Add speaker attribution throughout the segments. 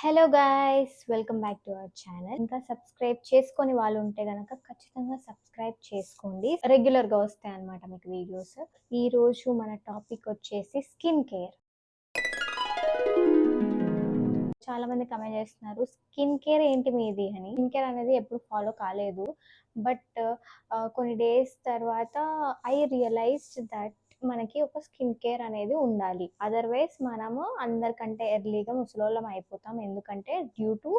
Speaker 1: Hello guys, welcome back to our channel. ఇంకా subscribe చేసుకొని వాళ్ళు ఉంటే గనక ఖచ్చితంగా సబ్స్క్రైబ్ చేసుకోండి. రెగ్యులర్గా వస్తాయి అన్నమాట మీకు వీడియోస్. ఈ రోజు మన టాపిక్ వచ్చేసి స్కిన్ కేర్. చాలా మంది కమెంట్ చేస్తున్నారు, స్కిన్ కేర్ ఏంటి మీది అని. స్కిన్ కేర్ అనేది ఎప్పుడు ఫాలో కాలేదు, బట్ కొన్ని డేస్ తర్వాత ఐ రియలైజ్డ్ దట్ మనకి ఒక స్కిన్ కేర్ అనేది ఉండాలి. అదర్వైజ్ మనము అందరికంటే ఎర్లీగా ముసలోళ్ళం అయిపోతాం. ఎందుకంటే డ్యూ టు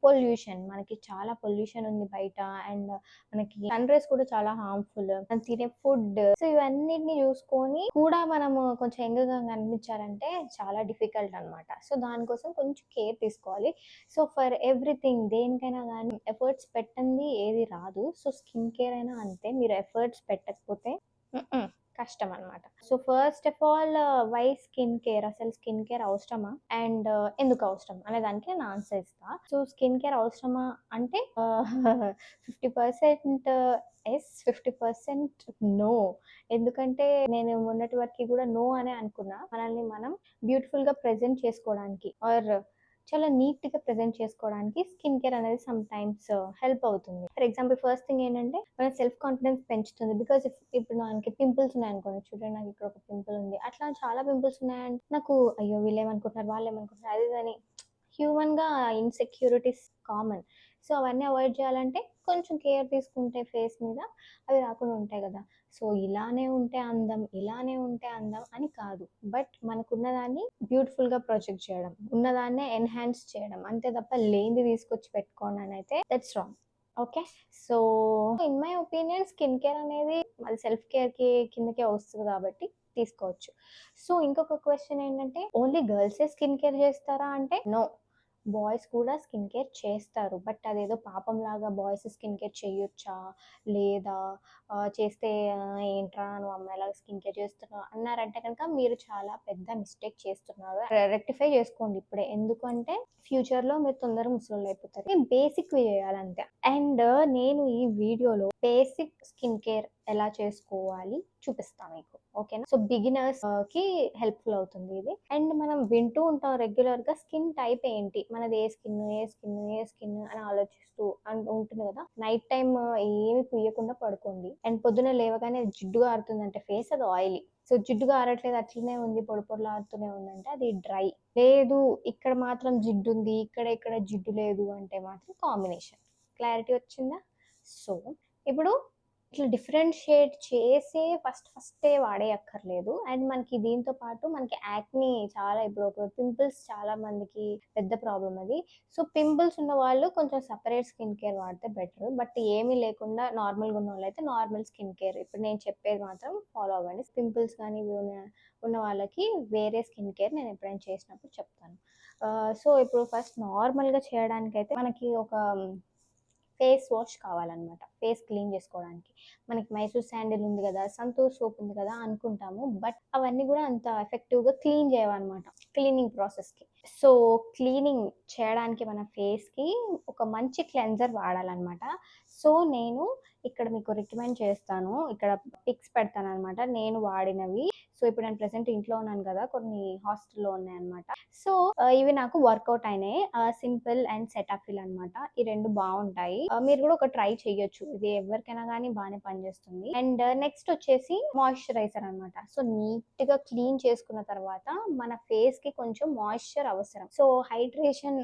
Speaker 1: పొల్యూషన్, మనకి చాలా పొల్యూషన్ ఉంది బయట. అండ్ మనకి సన్ రైస్ కూడా చాలా హార్మ్ఫుల్. మనం తినే ఫుడ్, సో ఇవన్నిటిని చూసుకొని కూడా మనము కొంచెం యంగ్గా కనిపించాలంటే చాలా డిఫికల్ట్ అనమాట. సో దానికోసం కొంచెం కేర్ తీసుకోవాలి. సో ఫర్ ఎవ్రీథింగ్, దేనికైనా కానీ ఎఫర్ట్స్ పెట్టండి ఏది రాదు. సో స్కిన్ కేర్ అయినా అంతే, మీరు ఎఫర్ట్స్ పెట్టకపోతే కష్టం అనమాట. So first of all, why skin care, అసలు స్కిన్ కేర్ అవసరమా అండ్ ఎందుకు అవసరం అనే దానికి నేను ఆన్సర్ ఇస్తా. సో స్కిన్ కేర్ అవసరమా అంటే 50% ఎస్, 50% నో. ఎందుకంటే నేను మొన్నటి వరకు కూడా నో అనే అనుకున్నా. మనల్ని మనం బ్యూటిఫుల్ గా ప్రెజెంట్ చేసుకోవడానికి ఆర్ చాలా నీట్ గా ప్రెజెంట్ చేసుకోవడానికి స్కిన్ కేర్ అనేది సమ్ టైమ్స్ హెల్ప్ అవుతుంది. ఫర్ ఎగ్జాంపుల్, ఫస్ట్ థింగ్ ఏంటంటే మన సెల్ఫ్ కాన్ఫిడెన్స్ పెంచుతుంది. బికాస్ ఇప్పుడు మనకి పింపుల్స్ ఉన్నాయనుకోండి, చూడండి నాకు ఇక్కడ ఒక పింపుల్ ఉంది, అట్లా చాలా పింపుల్స్ ఉన్నాయంటే నాకు అయ్యో వీళ్ళు ఏమనుకుంటున్నారు, వాళ్ళు ఏమనుకుంటున్నారు, అది అని హ్యూమన్ గా ఇన్సెక్యూరిటీస్ కామన్. సో అవన్నీ అవాయిడ్ చేయాలంటే కొంచెం కేర్ తీసుకుంటే ఫేస్ మీద అవి రాకుండా ఉంటాయి కదా. సో ఇలానే ఉంటే అందం, ఇలానే ఉంటే అందం అని కాదు, బట్ మనకున్నదాన్ని బ్యూటిఫుల్ గా ప్రొజెక్ట్ చేయడం, ఉన్నదాన్నే ఎన్హాన్స్ చేయడం, అంతే తప్ప లేనిది తీసుకొచ్చి పెట్టుకోండి అని అయితే that's wrong. Okay, so in my opinion skin care అనేది అది సెల్ఫ్ కేర్ కి కిందకే వస్తుంది కాబట్టి తీసుకోవచ్చు. సో ఇంకొక క్వశ్చన్ ఏంటంటే, ఓన్లీ గర్ల్సే స్కిన్ కేర్ చేస్తారా అంటే నో, బాయ్స్ కూడా స్కిన్ కేర్ చేస్తారు. బట్ అదేదో పాపం లాగా బాయ్స్ స్కిన్ కేర్ చేయొచ్చా, లేదా చేస్తే ఏంట్రా నువ్వు అమ్మాయిలాగా స్కిన్ కేర్ చేస్తున్నావు అన్నారంటే కనుక మీరు చాలా పెద్ద మిస్టేక్ చేస్తున్నారు. రెక్టిఫై చేసుకోండి ఇప్పుడే, ఎందుకంటే ఫ్యూచర్లో మీరు తొందరగా ముసలి అయిపోతారు. బేసిక్ చేయాలంతే. అండ్ నేను ఈ వీడియోలో బేసిక్ స్కిన్ కేర్ ఎలా చేసుకోవాలి చూపిస్తాను మీకు, ఓకేనా. సో బిగినర్స్ కి హెల్ప్ఫుల్ అవుతుంది ఇది. అండ్ మనం వింటూ ఉంటాం రెగ్యులర్ గా స్కిన్ టైప్ ఏంటి, మనది ఏ స్కిన్ ఏ స్కిన్ ఏ స్కిన్ అని ఆలోచిస్తూ ఉంటుంది కదా. నైట్ టైం ఏమి పుయ్యకుండా పడుకోండి, అండ్ పొద్దున లేవగానే జిడ్డుగా ఆరుతుంది అంటే ఫేస్, అది ఆయిలీ. సో జిడ్డుగా ఆరట్లేదు, అట్లనే ఉంది, పొడి పొడిలా ఆరుతూనే ఉందంటే అది డ్రై. లేదు ఇక్కడ మాత్రం జిడ్డు ఉంది, ఇక్కడ జిడ్డు లేదు అంటే మాత్రం కాంబినేషన్. క్లారిటీ వచ్చిందా? సో ఇప్పుడు ఇట్లా డిఫరెన్షియేట్ చేసి ఫస్టే వాడేయక్కర్లేదు. అండ్ మనకి దీంతో పాటు మనకి యాక్ని చాలా, ఇప్పుడు ఒక పింపుల్స్ చాలా మందికి పెద్ద ప్రాబ్లం అది. సో పింపుల్స్ ఉన్న వాళ్ళు కొంచెం సపరేట్ స్కిన్ కేర్ వాడితే బెటర్. బట్ ఏమీ లేకుండా నార్మల్గా ఉన్న వాళ్ళు అయితే నార్మల్ స్కిన్ కేర్ ఇప్పుడు నేను చెప్పేది మాత్రం ఫాలో అవ్వండి. పింపుల్స్ కానీ ఇవి ఉన్న వాళ్ళకి వేరే స్కిన్ కేర్ నేను ఎప్పుడైనా చేసినప్పుడు చెప్తాను. సో ఇప్పుడు ఫస్ట్ నార్మల్గా చేయడానికైతే మనకి ఒక ఫేస్ వాష్ కావాలన్నమాట, ఫేస్ క్లీన్ చేసుకోవడానికి. మనకి మైసూర్ శాండిల్ ఉంది కదా, సంతూర్ సోప్ ఉంది కదా అనుకుంటాము, బట్ అవన్నీ కూడా అంత ఎఫెక్టివ్గా క్లీన్ చేయవన్నమాట క్లీనింగ్ ప్రాసెస్కి. సో క్లీనింగ్ చేయడానికి మన ఫేస్కి ఒక మంచి క్లెన్జర్ వాడాలన్నమాట. సో నేను ఇక్కడ మీకు రికమెండ్ చేస్తాను, ఇక్కడ పిక్స్ పెడతాను అనమాట నేను వాడినవి. సో ఇప్పుడు నేను ప్రెసెంట్ ఇంట్లో ఉన్నాను కదా, కొన్ని హాస్టల్లో ఉన్నాయన్నమాట. సో ఇవి నాకు వర్కౌట్ అయినాయి. సింపుల్ అండ్ సెటాఫిల్ అనమాట, ఈ రెండు బాగుంటాయి. మీరు కూడా ఒక ట్రై చేయొచ్చు, ఇది ఎవరికైనా కానీ బాగానే పనిచేస్తుంది. అండ్ నెక్స్ట్ వచ్చేసి మాయిశ్చరైజర్ అనమాట. సో నీట్ గా క్లీన్ చేసుకున్న తర్వాత మన ఫేస్ కి కొంచెం మాయిశ్చర్ అవసరం. సో హైడ్రేషన్,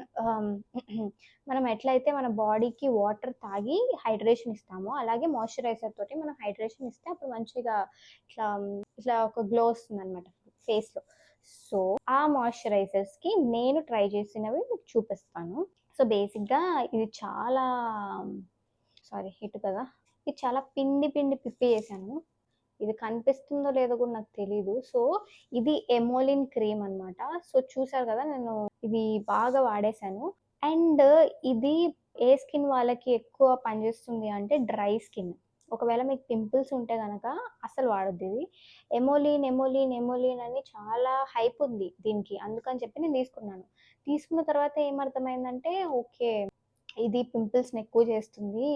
Speaker 1: మనం ఎట్లయితే మన బాడీకి వాటర్ తాగి హైడ్రేషన్ ఇస్తామో, అలాగే మాయిశ్చరైజర్ తోటి మనం హైడ్రేషన్ ఇస్తే అప్పుడు మంచిగా ఇట్లా ఇట్లా ఒక గ్లో వస్తుంది అనమాట ఫేస్ లో. సో ఆ మాయిశ్చరైజర్స్ కి నేను ట్రై చేసినవి మీకు చూపిస్తాను. సో బేసిక్ గా ఇది చాలా, సారీ హిట్ కదా, ఇది చాలా పిండి పిప్పి చేశాను. ఇది కనిపిస్తుందో లేదో కూడా నాకు తెలీదు. సో ఇది ఎమోలిన్ క్రీమ్ అనమాట. సో చూసారు కదా, నేను ఇది బాగా వాడేశాను. అండ్ ఇది ఏ స్కిన్ వాళ్ళకి ఎక్కువ పనిచేస్తుంది అంటే డ్రై స్కిన్. ఒకవేళ మీకు పింపుల్స్ ఉంటే కనుక అసలు వాడొద్దు ఇది. ఎమోలిన్ అని చాలా హైప్ ఉంది దీనికి, అందుకని చెప్పి నేను తీసుకున్నాను. తీసుకున్న తర్వాత ఏమర్థమైందంటే ఓకే, ఇది పింపుల్స్ని ఎక్కువ చేస్తుంది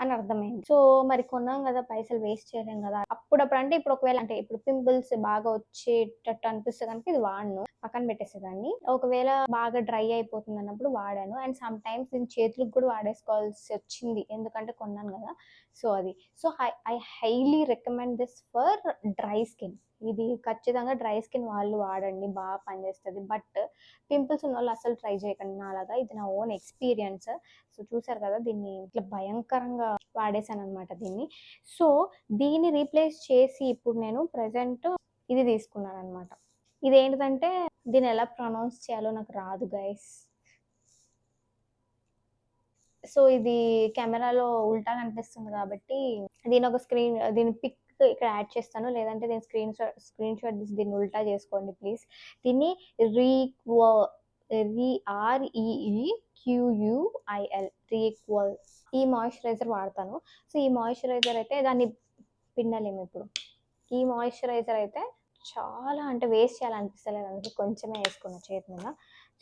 Speaker 1: అని అర్థమైంది. సో మరి కొన్నాం కదా, పైసలు వేస్ట్ చేయలేం కదా, అప్పుడప్పుడు అంటే ఇప్పుడు ఒకవేళ అంటే ఇప్పుడు పింపుల్స్ బాగా వచ్చేటట్టు అనిపిస్తే కనుక ఇది వాడను, పక్కన పెట్టేసేదాన్ని. ఒకవేళ బాగా డ్రై అయిపోతుంది అన్నప్పుడు వాడాను. అండ్ సమ్ టైమ్స్ నేను చేతులకు కూడా వాడేసుకోవాల్సి వచ్చింది, ఎందుకంటే కొన్నాను కదా. సో అది so I highly recommend this for dry skin. ఇది ఖచ్చితంగా డ్రై స్కిన్ వాళ్ళు వాడండి, బాగా పనిచేస్తుంది. బట్ పింపుల్స్ ఉన్న వాళ్ళు అసలు ట్రై చేయకండి నాలాగా. ఇది నా ఓన్ ఎక్స్పీరియన్స్. సో చూసారు కదా, దీన్ని ఇట్లా భయంకరంగా వాడేసాను అనమాట దీన్ని. సో దీన్ని రీప్లేస్ చేసి ఇప్పుడు నేను ప్రజెంట్ ఇది తీసుకున్నాను అనమాట. ఇదేంటిదంటే దీన్ని ఎలా ప్రొనౌన్స్ చేయాలో నాకు రాదు గైస్. సో ఇది కెమెరాలో ఉల్టా కనిపిస్తుంది కాబట్టి దీని పిక్ ఇక్కడ యాడ్ చేస్తాను, లేదంటే దీని స్క్రీన్ షాట్ తీసి దీన్ని ఉల్టా చేసుకోండి ప్లీజ్. దీన్ని REEQUIL రీక్వల్ ఈ మాయిశ్చరైజర్ వాడతాను. సో ఈ మాయిశ్చరైజర్ అయితే దాన్ని పిండలేము ఇప్పుడు. ఈ మాయిశ్చరైజర్ అయితే చాలా అంటే వేస్ట్ చేయాలనిపిస్తలేదు, అందుకే కొంచెమే వేసుకున్న చేతి మీద.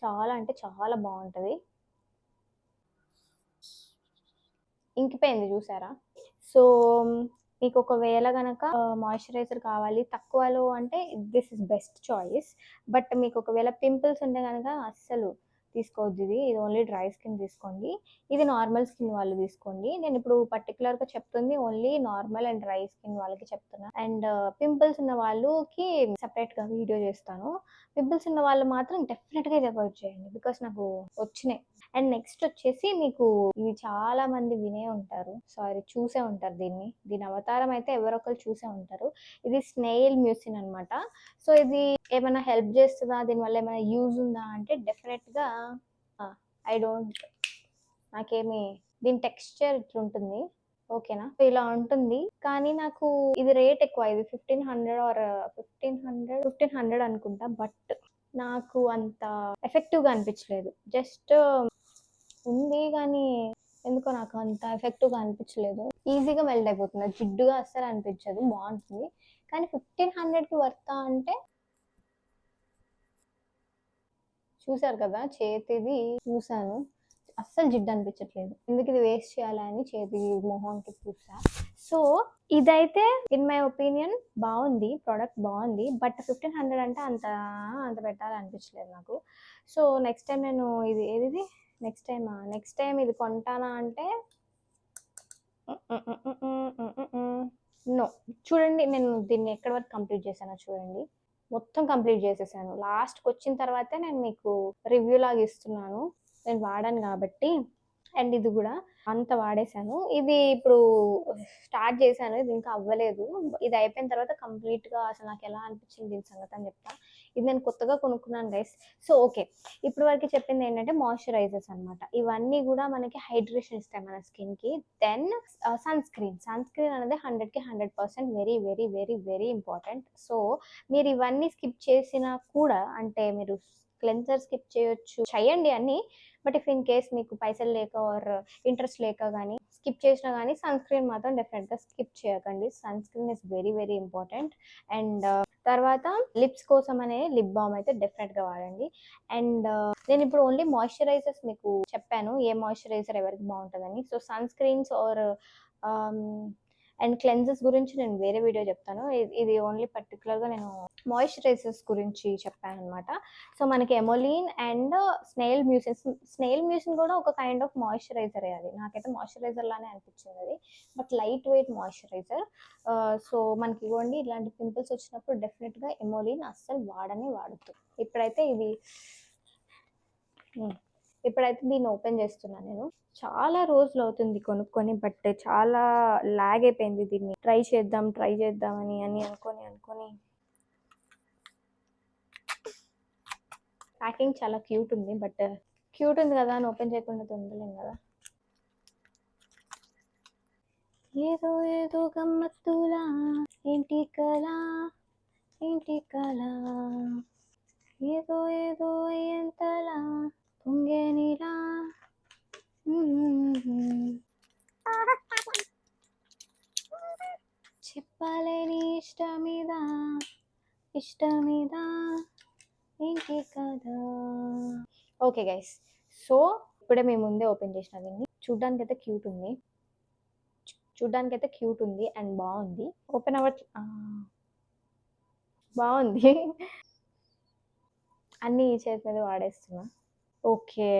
Speaker 1: చాలా అంటే చాలా బాగుంటుంది. ఇంకిపోయింది చూసారా. సో మీకు ఒకవేళ కనుక మాయిశ్చరైజర్ కావాలి తక్కువలో అంటే this is best choice. But మీకు ఒకవేళ పింపుల్స్ ఉంటే కనుక అస్సలు తీసుకోవద్దు. ఇది ఓన్లీ డ్రై స్కిన్ తీసుకోండి. ఇది నార్మల్ స్కిన్ వాళ్ళు తీసుకోండి. నేను ఇప్పుడు పర్టికులర్గా చెప్తుంది only normal and dry skin వాళ్ళకి చెప్తున్నా. అండ్ పింపుల్స్ ఉన్న వాళ్ళకి సపరేట్గా వీడియో చేస్తాను. పింపుల్స్ ఉన్న వాళ్ళు మాత్రం డెఫినెట్గా ఇది అవాయిడ్ చేయండి, బికాస్ నాకు వచ్చినాయి. అండ్ నెక్స్ట్ వచ్చేసి మీకు ఇవి చాలా మంది వినే ఉంటారు, సారీ చూసే ఉంటారు. దీని అవతారం అయితే ఎవరొకరు చూసే ఉంటారు. ఇది స్నేయిల్ మ్యూసిన్ అనమాట. సో ఇది ఏమైనా హెల్ప్ చేస్తుందా, దీనివల్ల ఏమైనా యూజ్ ఉందా అంటే డెఫినెట్గా ఐ డోంట్, నాకేమి దీని టెక్స్చర్ ఇట్లుంటుంది ఓకేనా, ఇలా ఉంటుంది. కానీ నాకు ఇది రేట్ ఎక్కువ, ఇది 1500 ఆర్ 1500 అనుకుంటా. బట్ నాకు అంత ఎఫెక్టివ్గా అనిపించలేదు. జస్ట్ ఉంది కానీ ఎందుకో నాకు అంత ఎఫెక్టివ్గా అనిపించలేదు. ఈజీగా మెల్ట్ అయిపోతుంది, జిడ్డుగా అస్సలు అనిపించదు, బాగుంటుంది. కానీ 1500కి వర్తా అంటే చూసారు కదా, చేతిది చూసాను, అస్సలు జిడ్డు అనిపించట్లేదు. ఎందుకు ఇది వేస్ట్ చేయాలా అని చేతి మొహంకి పూసా. సో ఇదైతే ఇన్ మై ఒపీనియన్ బాగుంది, ప్రోడక్ట్ బాగుంది. బట్ 1500 అంటే అంత పెట్టాలనిపించలేదు నాకు. సో నెక్స్ట్ టైం నేను ఏది నెక్స్ట్ టైం ఇది కొంటానా అంటే నో. చూడండి నేను దీన్ని ఎక్కడి వరకు కంప్లీట్ చేశానో చూడండి. మొత్తం కంప్లీట్ చేసేసాను. లాస్ట్కి వచ్చిన తర్వాతే నేను మీకు రివ్యూ లాగా ఇస్తున్నాను, నేను వాడాను కాబట్టి. అండ్ ఇది కూడా అంత వాడేశాను. ఇది ఇప్పుడు స్టార్ట్ చేశాను, ఇది ఇంకా అవ్వలేదు. ఇది అయిపోయిన తర్వాత కంప్లీట్గా అసలు నాకు ఎలా అనిపించింది దీని సంగతి అని చెప్తా. ఇది నేను కొత్తగా కొనుక్కున్నాను గైస్. సో ఓకే, ఇప్పుడు వరకు చెప్పింది ఏంటంటే మాయిశ్చరైజర్స్ అనమాట. ఇవన్నీ కూడా మనకి హైడ్రేషన్ ఇస్తాయి మన స్కిన్కి. దెన్ సన్ స్క్రీన్ అనేది 100కి 100% very very very very important. So మీరు ఇవన్నీ స్కిప్ చేసినా కూడా, అంటే మీరు క్లెన్సర్ స్కిప్ చేయండి అన్నీ. బట్ ఇఫ్ ఇన్ కేస్ మీకు పైసలు లేక ఆర్ ఇంట్రెస్ట్ లేక కానీ స్కిప్ చేసినా కానీ సన్ స్క్రీన్ మాత్రం డెఫినెట్గా స్కిప్ చేయకండి. Sunscreen is very very important. And తర్వాత లిప్స్ కోసం అనే లిప్ బామ్ అయితే డెఫినెట్గా వాడండి. అండ్ నేను ఇప్పుడు ఓన్లీ మాయిశ్చరైజర్స్ మీకు చెప్పాను, ఏ మాయిశ్చరైజర్ ఎవరికి బాగుంటుందని. So sunscreens are and cleansers గురించి నేను వేరే వీడియో చెప్తాను. ఇది ఓన్లీ పర్టికులర్గా నేను మాయిశ్చరైజర్స్ గురించి చెప్పాను అనమాట. సో మనకి ఎమోలిన్ అండ్ స్నేయిల్ మ్యూసిన్ కూడా ఒక కైండ్ ఆఫ్ మాయిశ్చరైజరే. అది నాకైతే మాయిశ్చరైజర్ లానే అనిపించింది అది, but light weight moisturiser. So మనకి ఇవ్వండి, ఇలాంటి పింపుల్స్ వచ్చినప్పుడు డెఫినెట్గా ఎమోలిన్ అస్సలు వాడద్దు. ఇప్పుడైతే దీన్ని ఓపెన్ చేస్తున్నాను నేను. చాలా రోజులు అవుతుంది కొనుక్కొని, బట్ చాలా లాగ్ అయిపోయింది దీన్ని ట్రై చేద్దామని అనుకొని. ప్యాకింగ్ చాలా క్యూట్ ఉంది, బట్ క్యూట్ ఉంది కదా అని ఓపెన్ చేయకుండా ఉండలేం కదా. ఏదో గమ్మత్తులా ఏంటి కళ ఏదో ఎంతలా పొంగేనిలా. చెప్పలేని ఇష్టమిదా ఏంటి కదా. ఓకే గైస్, సో ఇప్పుడే మేము ముందే ఓపెన్ చేసిన దీన్ని. చూడ్డానికి అయితే క్యూట్ ఉంది, చూడ్డానికైతే క్యూట్ ఉంది అండ్ బాగుంది. ఓపెన్ బాగుంది. అన్నీ ఈ చేతి మీద వాడేస్తున్నా. ఓకే.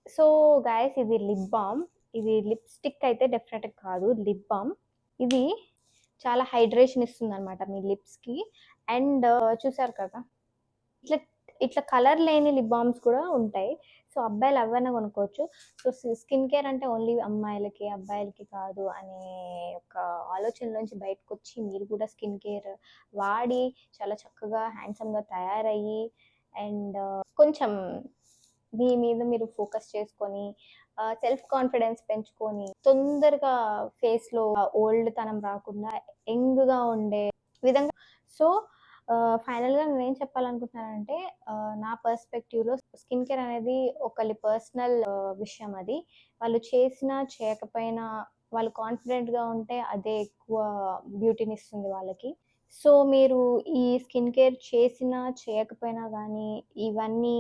Speaker 1: సో గైస్, ఇది లిప్ బామ్. ఇది లిప్‌స్టిక్ అయితే డెఫినెట్‌గా కాదు. Lip balm. ఇది చాలా హైడ్రేషన్ ఇస్తుందనమాట మీ లిప్స్‌కి. అండ్ చూసారు కదా! ఇట్లా ఇట్లా కలర్ లేని లిప్ బామ్స్ కూడా ఉంటాయి. సో అబ్బాయిలు అవైనా కొనుక్కోవచ్చు. సో స్కిన్ కేర్ అంటే ఓన్లీ అమ్మాయిలకి, అబ్బాయిలకి కాదు అనే ఒక ఆలోచనలోంచి బయటకొచ్చి మీరు కూడా స్కిన్ కేర్ వాడి చాలా చక్కగా హ్యాండ్సమ్‌గా తయారయ్యి అండ్ కొంచెం మీ మీద మీరు ఫోకస్ చేసుకొని సెల్ఫ్ కాన్ఫిడెన్స్ పెంచుకొని తొందరగా ఫేస్‌లో ఓల్డ్ తనం రాకుండా యంగ్‌గా ఉండే విధంగా. సో ఫైనల్‌గా నేనేం చెప్పాలనుకుంటున్నానంటే నా పర్స్పెక్టివ్‌లో స్కిన్ కేర్ అనేది ఒకళ్ళ పర్సనల్ విషయం అది. వాళ్ళు చేసినా, చేయకపోయినా వాళ్ళు కాన్ఫిడెంట్‌గా ఉంటే అదే ఎక్కువ బ్యూటీనిస్తుంది వాళ్ళకి. సో మీరు ఈ స్కిన్ కేర్ చేసినా, చేయకపోయినా గానీ, ఇవన్నీ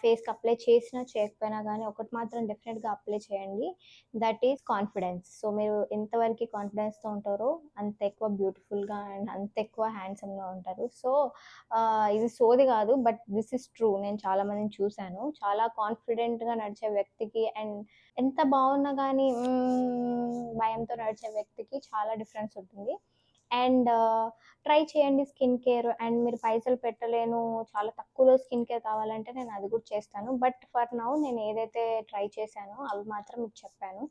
Speaker 1: ఫేస్‌కి అప్లై చేసినా, చేయకపోయినా గానీ, ఒకటి మాత్రం డెఫినెట్‌గా అప్లై చేయండి. That is confidence. సో మీరు ఎంతవరకి కాన్ఫిడెన్స్‌తో ఉంటారో, అంత ఎక్కువ బ్యూటిఫుల్‌గా అండ్ అంత ఎక్కువ హ్యాండ్సమ్‌గా ఉంటారు. సో ఇది సోది గాదు. But this is true. నేను చాలా మందిని చూసాను. చాలా కాన్ఫిడెంట్‌గా నడిచే వ్యక్తికి అండ్ ఎంత బావున్నా గానీ భయంతో నడిచే వ్యక్తికి చాలా డిఫరెన్స్ ఉంటుంది. అండ్ ట్రై చేయండి స్కిన్ కేర్. అండ్ మీరు పైసలు పెట్టలేను, చాలా తక్కువలో స్కిన్ కేర్ కావాలంటే నేను అది కూడా చేస్తాను. బట్ ఫర్ నౌ నేను ఏదైతే ట్రై చేశానో అవి మాత్రం మీకు చెప్పాను.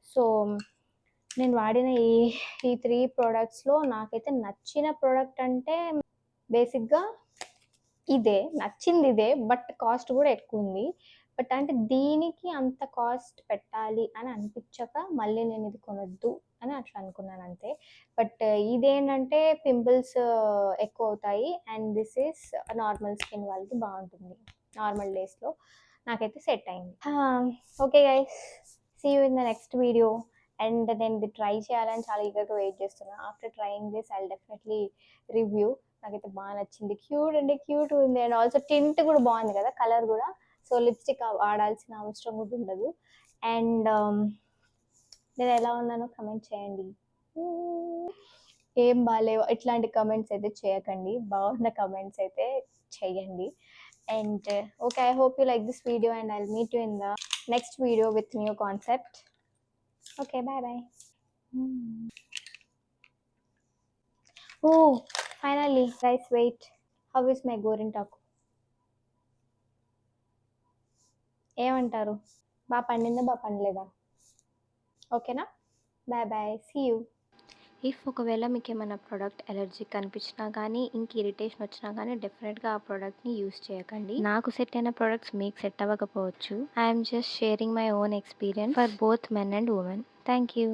Speaker 1: సో నేను వాడిన ఈ 3 ప్రొడక్ట్స్‌లో నాకైతే నచ్చిన ప్రొడక్ట్ అంటే బేసిక్‌గా ఇదే. నచ్చిందిదే. బట్ కాస్ట్ గూడా ఎక్కువుంది. బట్ అంటే దీనికి అంత కాస్ట్ పెట్టాలి అని అనిపిచ్చక మళ్ళీ నేనిది కొనొద్దు అని అట్లా అనుకున్నానంతే. బట్ ఇదేంటంటే పింపుల్స్ ఎక్కువవుతాయి. And this is normal skin వాళ్ళకి బావుంటుంది. నార్మల్ డేస్‌లో నాకైతే సెట్ అయింది. Okay guys. See you in the next video. And నేనిది ట్రై చేయాలని చాలా ఈగర్‌గా వెయిట్ చేస్తున్నా. After trying this I will definitely review. నాకైతే బాగా నచ్చింది. క్యూట్ అంటే క్యూట్ ఉంది. అండ్ ఆల్సో టింట్ కూడా బాగుంది కదా, కలర్ కూడా. సో లిప్స్టిక్ వాడాల్సిన అవసరం కూడా ఉండదు. అండ్ నేను ఎలా ఉన్నానో కమెంట్ చేయండి. ఏం బాగాలేవు ఇట్లాంటి కమెంట్స్ అయితే చేయకండి. బాగున్న కమెంట్స్ అయితే చేయండి. And okay, I hope you like this video and I will meet you in the next video with new concept. Okay, bye bye. Oh, finally, guys, wait. How is my గోరింటాకు? ఏమంటారు? బాగా పండిందా, బాగా పండలేదా? ఓకేనా? Bye bye. See you. If ఒకవేళ మీకు ఏమైనా product allergic అనిపించినా కానీ, ఇంక ఇరిటేషన్ వచ్చినా కానీ డెఫినెట్గా ఆ ప్రోడక్ట్ని యూస్ చేయకండి. నాకు సెట్ అయిన ప్రోడక్ట్స్ మీకు సెట్ అవ్వకపోవచ్చు. I'm just sharing my own experience for both men and women. Thank you.